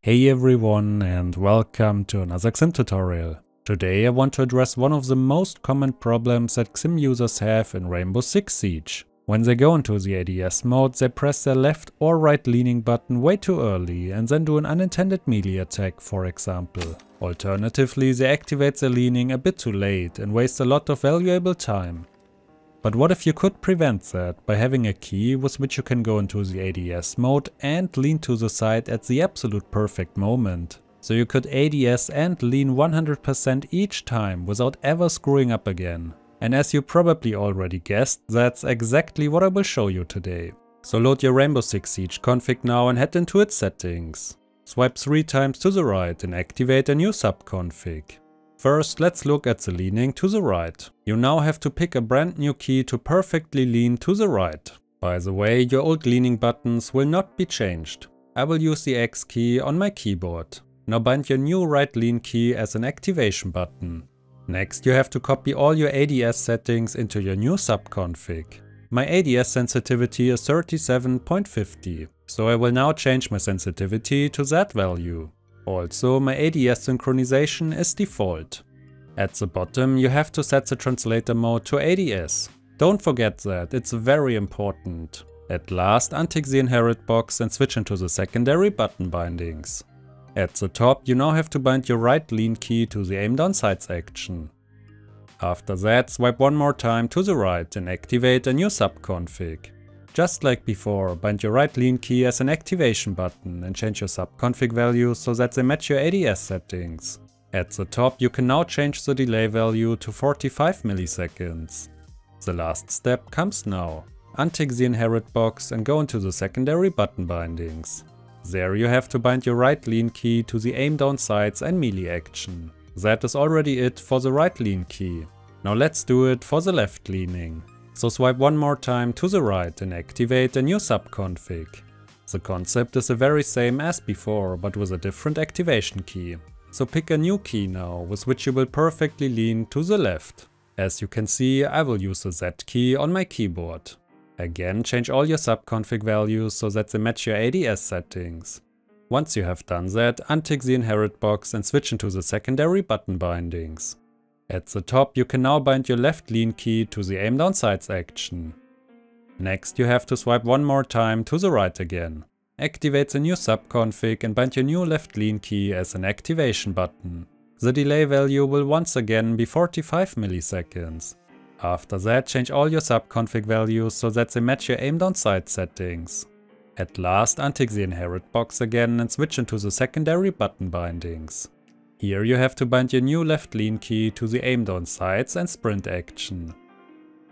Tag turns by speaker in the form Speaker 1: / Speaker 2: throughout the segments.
Speaker 1: Hey everyone and welcome to another XIM tutorial. Today I want to address one of the most common problems that XIM users have in Rainbow Six Siege. When they go into the ADS mode, they press their left or right leaning button way too early and then do an unintended melee attack, for example. Alternatively, they activate their leaning a bit too late and waste a lot of valuable time. But what if you could prevent that by having a key with which you can go into the ADS mode and lean to the side at the absolute perfect moment? So you could ADS and lean 100% each time without ever screwing up again. And as you probably already guessed, that's exactly what I will show you today. So load your Rainbow Six Siege config now and head into its settings. Swipe 3 times to the right and activate a new subconfig. First, let's look at the leaning to the right. You now have to pick a brand new key to perfectly lean to the right. By the way, your old leaning buttons will not be changed. I will use the X key on my keyboard. Now bind your new right lean key as an activation button. Next, you have to copy all your ADS settings into your new subconfig. My ADS sensitivity is 37.50, so I will now change my sensitivity to that value. Also, my ADS synchronization is default. At the bottom, you have to set the translator mode to ADS. Don't forget that, it's very important. At last, untick the inherit box and switch into the secondary button bindings. At the top, you now have to bind your right lean key to the aim down sights action. After that, swipe one more time to the right and activate a new subconfig. Just like before, bind your right lean key as an activation button and change your subconfig values so that they match your ADS settings. At the top, you can now change the delay value to 45 milliseconds. The last step comes now. Untick the inherit box and go into the secondary button bindings. There you have to bind your right lean key to the aim down sights and melee action. That is already it for the right lean key. Now let's do it for the left leaning. So swipe one more time to the right and activate a new subconfig. The concept is the very same as before, but with a different activation key. So pick a new key now, with which you will perfectly lean to the left. As you can see, I will use the Z key on my keyboard. Again, change all your subconfig values so that they match your ADS settings. Once you have done that, untick the inherit box and switch into the secondary button bindings. At the top, you can now bind your left lean key to the aim down sights action. Next, you have to swipe one more time to the right again. Activate the new subconfig and bind your new left lean key as an activation button. The delay value will once again be 45 milliseconds. After that, change all your subconfig values so that they match your aim down sight settings. At last, untick the inherit box again and switch into the secondary button bindings. Here you have to bind your new left lean key to the aim down sights and sprint action.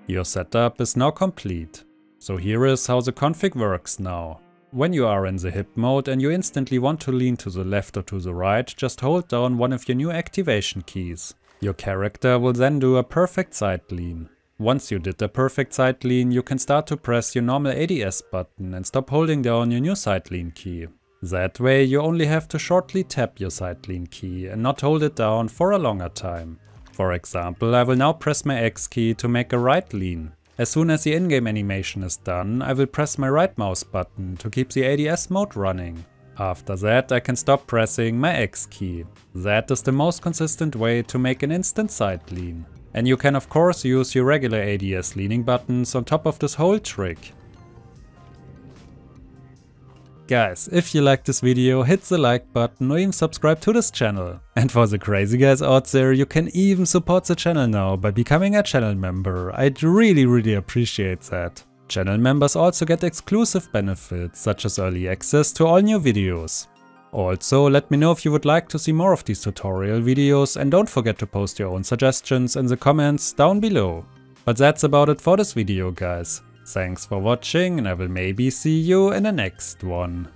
Speaker 1: Your setup is now complete. So here is how the config works now. When you are in the hip mode and you instantly want to lean to the left or to the right, just hold down one of your new activation keys. Your character will then do a perfect side lean. Once you did a perfect side lean, you can start to press your normal ADS button and stop holding down your new side lean key. That way you only have to shortly tap your side lean key and not hold it down for a longer time. For example, I will now press my X key to make a right lean. As soon as the in-game animation is done, I will press my right mouse button to keep the ADS mode running. After that, I can stop pressing my X key. That is the most consistent way to make an instant side lean. And you can of course use your regular ADS leaning buttons on top of this whole trick. Guys, if you liked this video, hit the like button or even subscribe to this channel. And for the crazy guys out there, you can even support the channel now by becoming a channel member. I'd really appreciate that. Channel members also get exclusive benefits, such as early access to all new videos. Also, let me know if you would like to see more of these tutorial videos and don't forget to post your own suggestions in the comments down below. But that's about it for this video, guys. Thanks for watching and I will maybe see you in the next one.